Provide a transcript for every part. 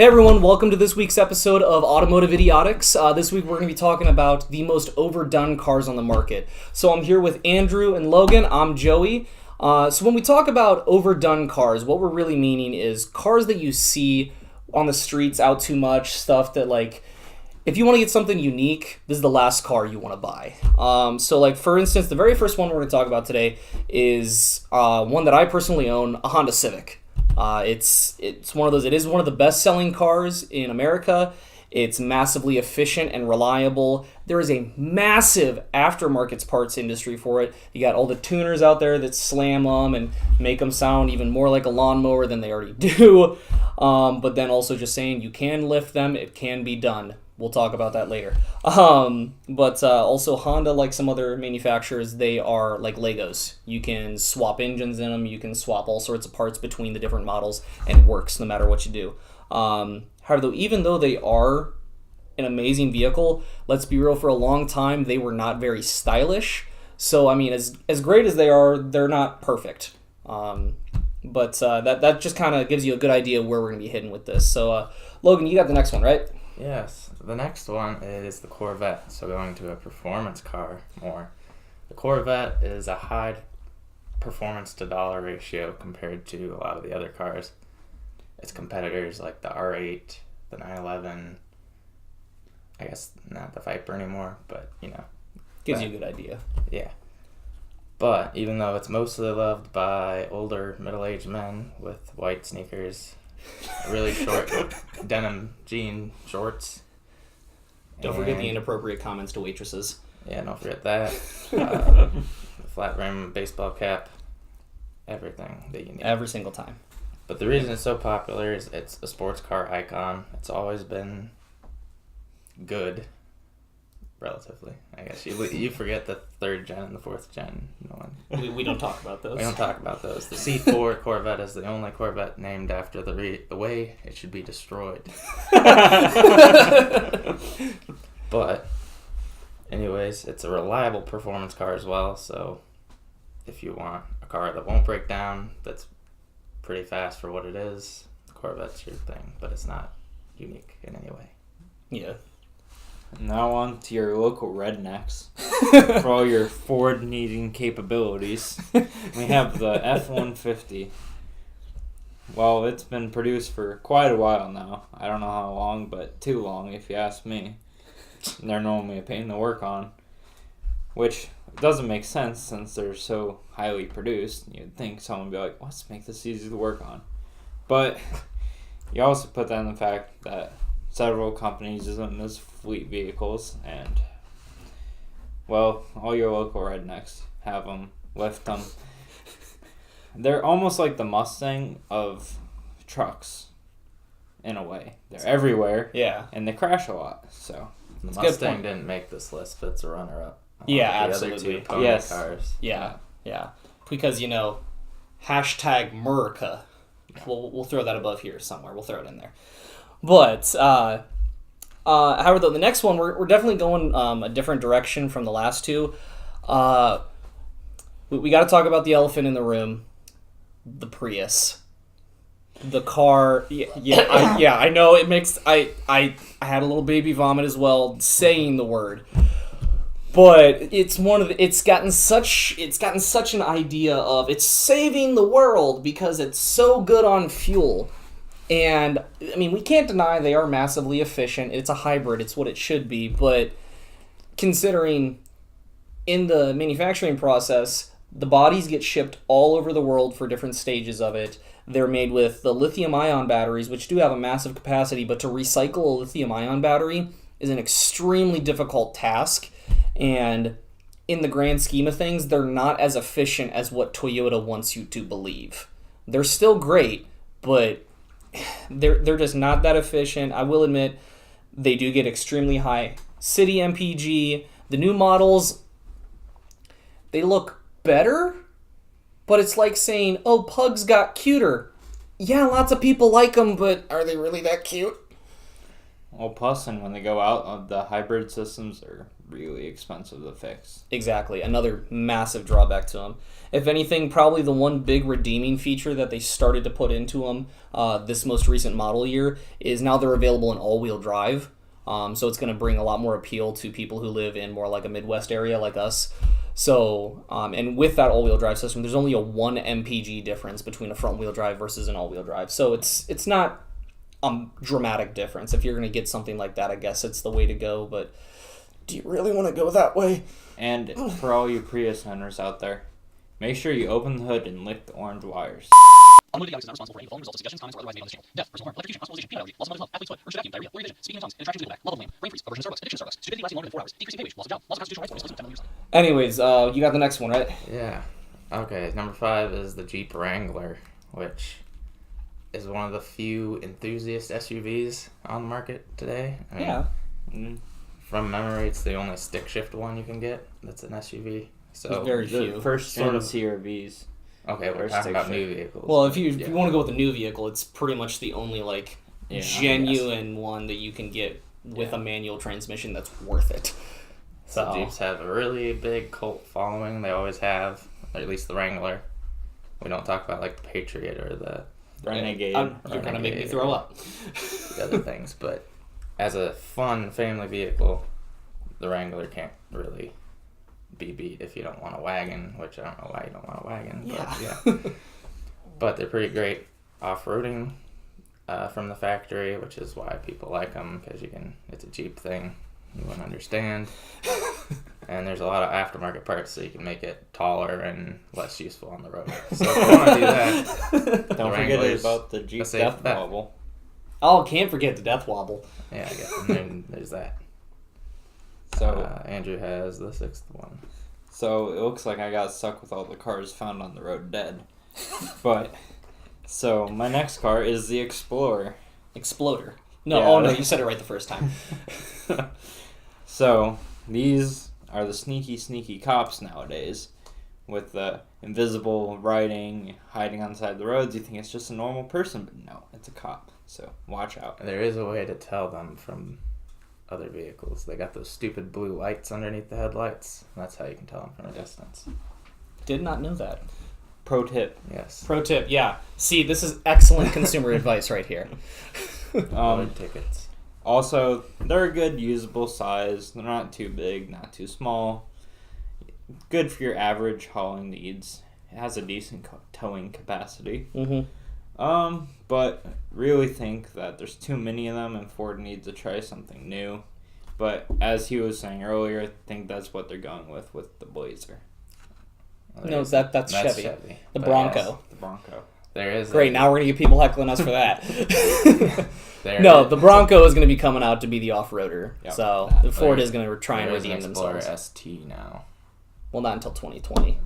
Hey everyone, welcome to this week's episode of Automotive Idiotics. This week we're going to be talking about the most overdone cars on the market. So I'm here with Andrew and Logan. I'm Joey. So when we talk about overdone cars, what we're really meaning is cars that you see on the streets out too much, stuff that if you want to get something unique, this is the last car you want to buy. So for instance, the very first one we're going to talk about today is one that I personally own, a Honda Civic. It's one of those. It is one of the best-selling cars in America. It's massively efficient and reliable. There is a massive aftermarket parts industry for it. You got all the tuners out there that slam them and make them sound even more like a lawnmower than they already do. But then also just saying you can lift them. It can be done. We'll talk about that later. But also Honda, like some other manufacturers, they are like Legos. You can swap engines in them. You can swap all sorts of parts between the different models, and it works no matter what you do. However, even though they are an amazing vehicle, let's be real, for a long time, they were not very stylish. So, I mean, as great as they are, they're not perfect. But that just kind of gives you a good idea of where we're going to be heading with this. So, Logan, you got the next one, right? Yes. The next one is the Corvette, so going to a performance car more. The Corvette is a high performance to dollar ratio compared to a lot of the other cars. Its competitors like the R8, the 911, I guess not the Viper anymore, but Gives you a good idea. Yeah. But even though it's mostly loved by older middle-aged men with white sneakers, really short denim jean shorts. Don't forget the inappropriate comments to waitresses. Yeah, don't forget that. Flat rim baseball cap, everything that you need. Every single time. But the reason it's so popular is it's a sports car icon. It's always been good, relatively. I guess you forget the third gen and the fourth gen. We don't talk about those. We don't talk about those. The C4 Corvette is the only Corvette named after the way it should be destroyed. But, anyways, it's a reliable performance car as well. So, if you want a car that won't break down, that's pretty fast for what it is, the Corvette's your thing. But it's not unique in any way. Yeah. Now on to your local rednecks for all your Ford-needing capabilities. We have the F-150. Well, it's been produced for quite a while now. I don't know how long, but too long if you ask me. They're normally a pain to work on, which doesn't make sense since they're so highly produced. You'd think someone would be like, let's make this easy to work on. But you also put that in the fact that several companies use them as fleet vehicles, and, well, all your local rednecks have them, lift them. They're almost like the Mustang of trucks, in a way. They're everywhere, yeah, and they crash a lot, so. The Mustang didn't make this list, but it's a runner-up. Yeah, the absolutely. Other two pony cars. Yeah. Because, hashtag Murica. We'll throw that above here somewhere. We'll throw it in there. But, however, though, the next one, we're definitely going a different direction from the last two. We got to talk about the elephant in the room, the Prius. The car, I know it makes, I had a little baby vomit as well saying the word. But it's gotten such an idea of it's saving the world because it's so good on fuel. And, I mean, we can't deny they are massively efficient. It's a hybrid. It's what it should be. But considering in the manufacturing process, the bodies get shipped all over the world for different stages of it. They're made with the lithium-ion batteries, which do have a massive capacity, but to recycle a lithium-ion battery is an extremely difficult task. And in the grand scheme of things, they're not as efficient as what Toyota wants you to believe. They're still great, but they're just not that efficient. I will admit they do get extremely high city MPG. The new models, they look better, but it's like saying, oh, pugs got cuter. Yeah, lots of people like them, but are they really that cute? Well, plus, and when they go out, the hybrid systems are really expensive to fix. Exactly. Another massive drawback to them. If anything, probably the one big redeeming feature that they started to put into them this most recent model year is now they're available in all-wheel drive. So it's going to bring a lot more appeal to people who live in more like a Midwest area like us. So, and with that all-wheel drive system, there's only a 1 mpg difference between a front-wheel drive versus an all-wheel drive. So it's not a dramatic difference. If you're going to get something like that, I guess it's the way to go. But do you really want to go that way? And for all you Prius owners out there, make sure you open the hood and lick the orange wires. Automotive Idiotics is not responsible for any following results, suggestions, comments, or otherwise made on this channel. Death, personal harm, electrocution, hospitalization, peanut allergy, loss of mental health, athlete's foot, urge vacuum, diarrhea, blurry vision, speaking in tongues, intractions, legal back, love of lame, brain freeze, aversion to Starbucks, addiction to Starbucks, stupidity lasting longer than 4 hours, decreasing pay wage, loss of job, loss of constitutional rights, or displacement of 10 years. Anyways, you got the next one, right? Yeah. Okay, number 5 is the Jeep Wrangler, which is one of the few enthusiast SUVs on the market today. I mean, Yeah. From memory, it's the only stick shift one you can get that's an SUV. So There's very few. The first Sort gen of- CRVs. okay, we're Or talking stick about shift. new vehicles. Well, if you Yeah. want to go with a new vehicle, it's pretty much the only Yeah, genuine one that you can get with a manual transmission that's worth it. So Jeeps have a really big cult following. They always have, or at least the Wrangler. We don't talk about like the Patriot or the Renegade. You're gonna make me throw up. the other things, but as a fun family vehicle, the Wrangler can't really be beat if you don't want a wagon, which I don't know why you don't want a wagon. But yeah. But they're pretty great off-roading from the factory, which is why people like them, because it's a Jeep thing. You wouldn't understand. And there's a lot of aftermarket parts, so you can make it taller and less useful on the road. So if you want to do that, Don't forget about the Jeep Death Wobble. Oh, can't forget the death wobble. Yeah, I guess. And then there's that. So Andrew has the 6th one. So it looks like I got stuck with all the cars found on the road dead. But so my next car is the Explorer. Exploder. No, Yeah. oh no, you said it right the first time. So these are the sneaky cops nowadays, with the invisible riding, hiding on the side of the roads. You think it's just a normal person, but no, it's a cop. So watch out. There is a way to tell them from other vehicles. They got those stupid blue lights underneath the headlights. That's how you can tell them from a distance. Did not know that. Pro tip. Yes. Pro tip, yeah. See, this is excellent consumer advice right here. Colored tickets. Also, they're a good usable size. They're not too big, not too small. Good for your average hauling needs. It has a decent towing capacity. Mm-hmm. But really think that there's too many of them and Ford needs to try something new. But as he was saying earlier, I think that's what they're going with the Blazer. No, that's Chevy. The But Bronco. yes, The Bronco. there is Great, now we're going to get people heckling us for that. there No, is- the Bronco is going to be coming out to be the off-roader. Yep. So the Ford is going to try and there is an redeem Explorer themselves. ST now. Well, not until 2020.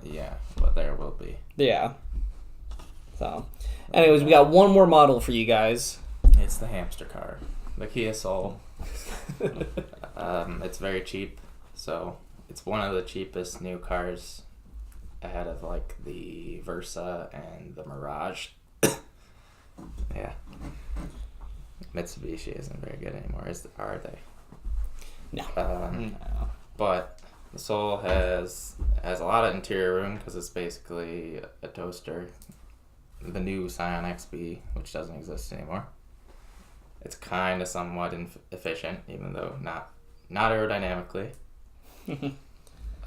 Yeah, but there will be. Yeah. So, anyways, we got one more model for you guys. It's the hamster car, the Kia Soul. It's very cheap, so it's one of the cheapest new cars ahead of like the Versa and the Mirage. Yeah. Mitsubishi isn't very good anymore, are they? No. No. But the Soul has a lot of interior room because it's basically a toaster. The new Scion XB, which doesn't exist anymore. It's kind of somewhat efficient, even though not aerodynamically.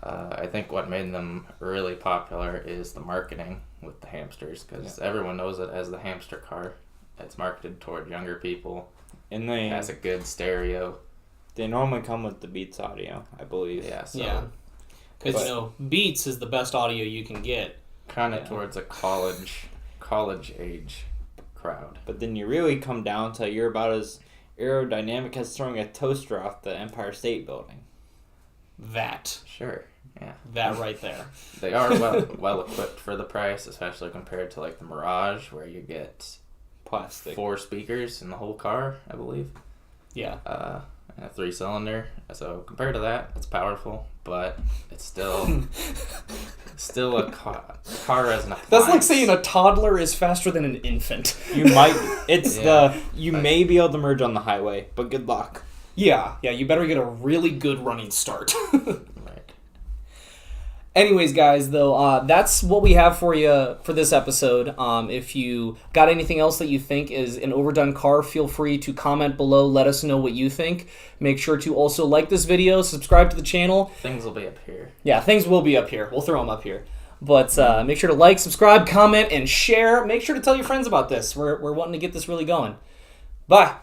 I think what made them really popular is the marketing with the hamsters, because everyone knows it as the hamster car. It's marketed toward younger people. And It has a good stereo. they normally come with the Beats audio, I believe. Yeah, so Yeah. Because, But- Beats is the best audio you can get. kind of towards a college age crowd. But then you really come down to you're about as aerodynamic as throwing a toaster off the Empire State Building. That. Sure, yeah. That right there. They are well equipped for the price, especially compared to like the Mirage, where you get Plastic. 4 speakers in the whole car, I believe. Yeah. and a 3-cylinder. So compared to that, it's powerful, but it's still a car as an appliance. That's like saying a toddler is faster than an infant. You may be able to merge on the highway, but good luck. Yeah, you better get a really good running start. Right. Anyways, guys, though, that's what we have for you for this episode. If you got anything else that you think is an overdone car, feel free to comment below. Let us know what you think. Make sure to also like this video, subscribe to the channel. Things will be up here. Yeah, things will be up here. We'll throw them up here. But make sure to like, subscribe, comment, and share. Make sure to tell your friends about this. We're wanting to get this really going. Bye.